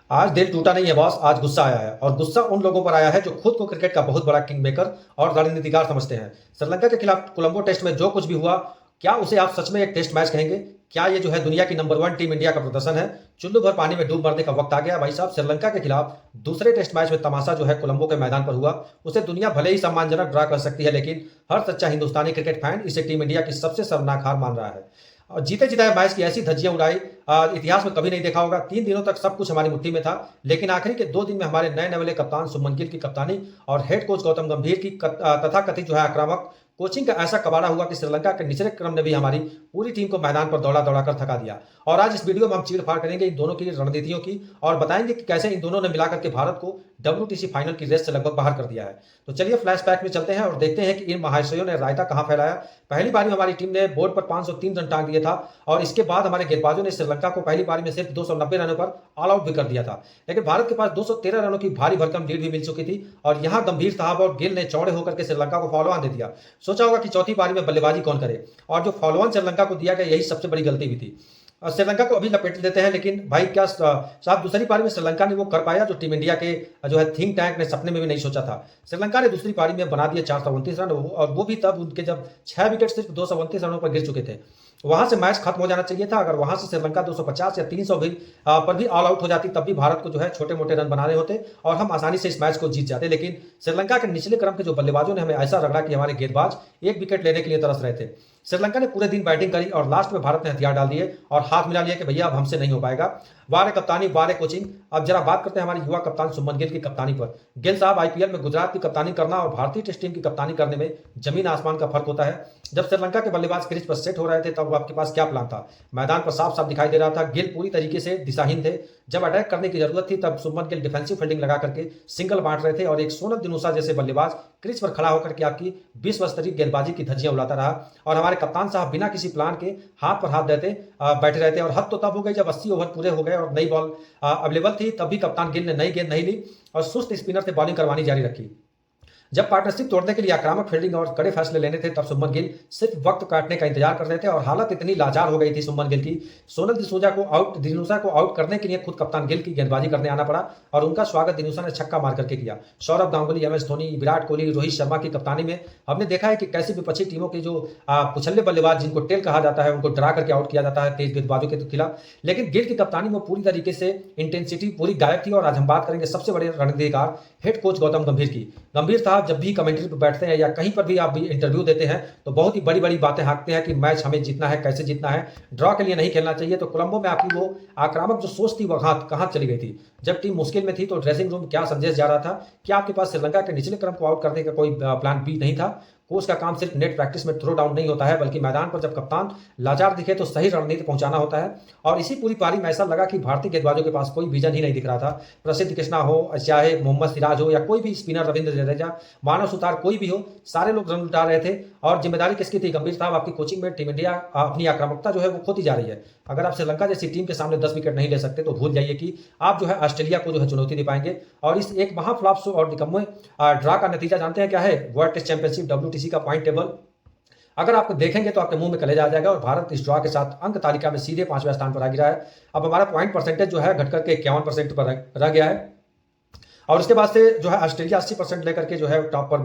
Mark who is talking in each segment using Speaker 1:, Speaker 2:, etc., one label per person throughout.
Speaker 1: आज दिल टूटा नहीं है बॉस, आज गुस्सा आया है और गुस्सा उन लोगों पर आया है जो खुद को क्रिकेट का बहुत बड़ा किंग मेकर और रणनीतिकार समझते हैं। श्रीलंका के खिलाफ कोलंबो टेस्ट में जो कुछ भी हुआ, क्या उसे आप सच में एक टेस्ट मैच कहेंगे? क्या ये जो है दुनिया की नंबर 1 टीम इंडिया का प्रदर्शन है? चुल्लू भर पानी में डूब मरने का वक्त आ गया भाई साहब। श्रीलंका के खिलाफ दूसरे टेस्ट मैच में तमाशा जो है कोलंबो के मैदान पर हुआ, उसे दुनिया भले ही सम्मानजनक ड्रा कर सकती है, लेकिन हर सच्चा हिंदुस्तानी क्रिकेट फैन इसे टीम इंडिया की सबसे शर्मनाक हार मान रहा है। और जीते जिताए मैच की ऐसी धज्जियां उड़ाई इतिहास में कभी नहीं देखा होगा। 3 दिनों तक सब कुछ हमारी मुट्ठी में था, लेकिन आखिरी के 2 दिन में हमारे नए नवेले कप्तान शुभमन गिल की कप्तानी और हेड कोच गौतम गंभीर की तथाकथित जो है आक्रामक कोचिंग का ऐसा कबाड़ा हुआ कि श्रीलंका के निचले क्रम ने भी हमारी पूरी टीम को मैदान पर दौड़ा दौड़ा कर थका दिया। और आज इस वीडियो में हम चीड़-फाड़ करेंगे इन दोनों की रणनीतियों की और बताएंगे कि कैसे इन दोनों ने मिलाकर के भारत को WTC फाइनल की रेस से लगभग बाहर कर दिया है। तो चलिए फ्लैशबैक में चलते हैं और देखते हैं कि इन महाशयों ने रायता कहां फैलाया। पहली बारी में हमारी टीम ने बोर्ड पर 503 रन टांग दिए था और इसके बाद हमारे गेंदबाजों ने श्रीलंका को पहली बारी में सिर्फ 290 रनों पर ऑल आउट भी कर दिया था। लेकिन भारत के पास 213 रनों की भारी भरकम लीड भी मिल चुकी थी और यहां गंभीर साहब और गिल ने चौड़े होकर के श्रीलंका को फॉलो ऑन दे दिया। सोचा होगा कि चौथी पारी में बल्लेबाजी कौन करे, और जो फॉलो ऑन श्रीलंका को दिया गया यही सबसे बड़ी गलती भी थी। श्रीलंका को अभी लपेट देते हैं, लेकिन भाई क्या साहब दूसरी पारी में श्रीलंका ने वो कर पाया जो टीम इंडिया के जो है थिंक टैंक ने सपने में भी नहीं सोचा था। श्रीलंका ने दूसरी पारी में बना दिए 429 रन, और वो भी तब उनके जब 6 विकेट सिर्फ 229 रनों पर गिर चुके थे। वहां से मैच खत्म हो जाना चाहिए था। अगर वहां से श्रीलंका 250 या 300 भी पर भी ऑल आउट हो जाती, तब भी भारत को जो है छोटे मोटे रन बनाने होते और हम आसानी से इस मैच को जीत जाते। लेकिन श्रीलंका के निचले क्रम के जो बल्लेबाजों ने हमें ऐसा रगड़ा कि हमारे गेंदबाज एक विकेट लेने के लिए तरस रहे थे। श्रीलंका ने पूरे दिन बैटिंग करी और लास्ट में भारत ने हथियार डाल दिए और हाथ मिला लिया कि भैया अब हमसे नहीं हो पाएगा। वारे कप्तानी वारे कोचिंग। अब जरा बात करते हैं हमारे युवा कप्तान शुभमन गिल की कप्तानी पर। गिल साहब IPL में गुजरात की कप्तानी करना और भारतीय टेस्ट टीम की कप्तानी करने में जमीन आसमान का फर्क होता है। जब श्रीलंका के बल्लेबाज क्रीज पर सेट हो रहे थे तब आपके पास क्या प्लान था? मैदान पर साफ साफ दिखाई दे रहा था गिल पूरी तरीके से दिशाहीन थे। जब अटैक करने की जरूरत थी तब शुभमन गिल डिफेंसिव फील्डिंग लगा करके सिंगल बांट रहे थे और एक सोनल दिनूसा जैसे बल्लेबाज क्रीज पर खड़ा होकर के आपकी विश्व स्तरीय गेंदबाजी की धज्जियां उड़ाता रहा। और हमारे कप्तान साहब बिना किसी प्लान के हाथ पर हाथ देते बैठे रहते। और हद तो तब हो गई जब 80 ओवर पूरे हो गए और नई बॉल अवेलेबल थी, तब भी कप्तान गिल ने नई गेंद नहीं ली और सुस्त स्पिनर से बॉलिंग करवानी जारी रखी। जब पार्टनरशिप तोड़ने के लिए आक्रामक फील्डिंग और कड़े फैसले लेने थे, तब शुभमन गिल सिर्फ वक्त काटने का इंतजार कर रहे थे और हालत इतनी लाचार हो गई थी शुभमन गिल की। सोनल दिनूसा को आउट करने के लिए खुद कप्तान गिल की गेंदबाजी करने आना पड़ा और उनका स्वागत दिनूसा ने छक्का मार करके किया। सौरभ गांगुली, MS धोनी, विराट कोहली, रोहित शर्मा की कप्तानी में हमने देखा है कि कैसी विपक्षी टीमों के जो पुछल्ले बल्लेबाज जिनको टेल कहा जाता है, उनको डरा करके आउट किया जाता है तेज गेंदबाजों के खिलाफ। लेकिन गिल की कप्तानी में पूरी तरीके से इंटेंसिटी पूरी गायब थी। और आज हम बात करेंगे सबसे बड़े रणनीतिकार हेड कोच गौतम गंभीर की। गंभीर साहब जब भी कमेंट्री पर बैठते हैं या कहीं पर भी आप भी इंटरव्यू देते हैं तो बहुत ही बड़ी बड़ी बातें हाँकते हैं कि मैच हमें जीतना है, कैसे जीतना है, ड्रॉ के लिए नहीं खेलना चाहिए। तो कोलंबो में आपकी वो आक्रामक जो सोच थी वो कहाँ चली गई थी? जब टीम मुश्किल में थी तो ड्रेसिंग रूम क्या संदेश जा रहा था? क्या आपके पास श्रीलंका के निचले क्रम को आउट करने का कोई प्लान बी नहीं था? कोच का काम सिर्फ नेट प्रैक्टिस में थ्रो डाउन नहीं होता है, बल्कि मैदान पर जब कप्तान लाचार दिखे तो सही रणनीति पहुंचाना होता है। और इसी पूरी पारी में ऐसा लगा कि भारतीय गेंदबाजों के पास कोई विजन ही नहीं दिख रहा था। प्रसिद्ध कृष्णा हो, चाहे मोहम्मद सिराज हो या कोई भी स्पिनर रविंद्र जडेजा, मानव सुतार, कोई भी हो, सारे लोग रन उठा रहे थे। और जिम्मेदारी किसकी थी? गंभीर साहब आपकी कोचिंग में टीम इंडिया अपनी आक्रामकता जो है वो खोती जा रही है। अगर आप श्रीलंका जैसी टीम के सामने 10 विकेट नहीं ले सकते तो भूल जाइए कि आप जो है ऑस्ट्रेलिया को जो है चुनौती दे पाएंगे। और इस एक महाफ्लॉप शो और निकम्मे ड्रा का नतीजा जानते हैं क्या है? वर्ल्ड टेस्ट चैंपियनशिप WTC का पॉइंट टेबल अगर आपको देखेंगे तो आपके मुंह में कलेजा आ जाएगा। और भारत इस ड्रॉ के साथ अंक तालिका में सीधे 5वें स्थान पर आ गिरा है। अब हमारा पॉइंट परसेंटेज जो है घटकर के 51% पर रह गया है। और उसके बाद से जो है ऑस्ट्रेलिया 80% लेकर के जो है टॉप पर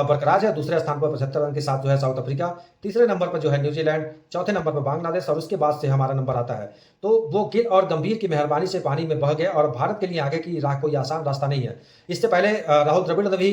Speaker 1: बरकरार है। दूसरे स्थान पर 75 रन के साथ जो है साउथ अफ्रीका, तीसरे नंबर पर जो है न्यूजीलैंड, चौथे नंबर पर बांग्लादेश और उसके बाद से हमारा नंबर आता है। तो वो गिल और गंभीर की मेहरबानी से पानी में बह गए और भारत के लिए आगे की राह कोई आसान रास्ता नहीं है। इससे पहले राहुल द्रविड़ ने भी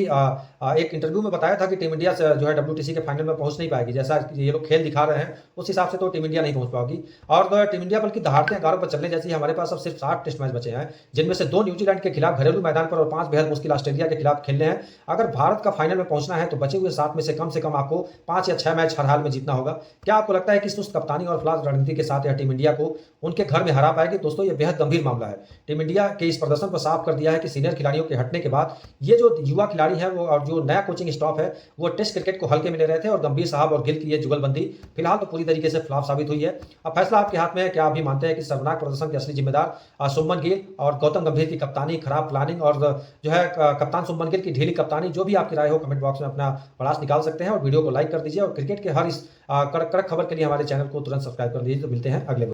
Speaker 1: एक इंटरव्यू में बताया था कि टीम इंडिया से जो है WTC के फाइनल में पहुंच नहीं पाएगी। जैसा ये लोग खेल दिखा रहे हैं उस हिसाब से तो टीम इंडिया नहीं पहुंच पाएगी। और टीम इंडिया बल्कि दहाड़ते गारों पर चलने जैसी हमारे पास अब सिर्फ 7 टेस्ट मैच बचे हैं, जिनमें से 2 न्यूजीलैंड के खिलाफ घरेलू मैदान पर और 5 बेहद मुश्किल ऑस्ट्रेलिया के खिलाफ खेलने हैं। अगर भारत का फाइनल में पहुंचना है तो बचे हुए 7 में से कम आपको 5 या 6 मैच हर हाल में जीतना होगा। क्या आपको लगता है कि सुस्त कप्तानी और फ्लास रणनीति के साथ यह टीम इंडिया को उनके घर में हरा पाएगी? दोस्तों ये बेहद गंभीर मामला है। टीम इंडिया के इस प्रदर्शन पर साफ कर दिया है कि सीनियर खिलाड़ियों के हटने के बाद ये जो युवा खिलाड़ी हैं वो और जो नया कोचिंग स्टाफ है वो टेस्ट क्रिकेट को हल्के में ले रहे थे। और गंभीर साहब और गिल की ये जुगलबंदी फिलहाल तो पूरी तरीके से फ्लॉप साबित हुई है। अब फैसला आपके हाथ में है। क्या आप भी मानते हैं कि शर्मनाक प्रदर्शन के असली जिम्मेदार शुभमन गिल और गौतम गंभीर की कप्तानी, खराब प्लानिंग और जो है कप्तान शुभमन गिल की ढीली कप्तानी? जो भी आपकी राय हो कमेंट बॉक्स में अपना परास निकाल सकते हैं और वीडियो को लाइक कर दीजिए। और क्रिकेट के हर इस कड़क खबर के लिए हमारे चैनल को तुरंत सब्सक्राइब कर दीजिए। तो मिलते हैं अगले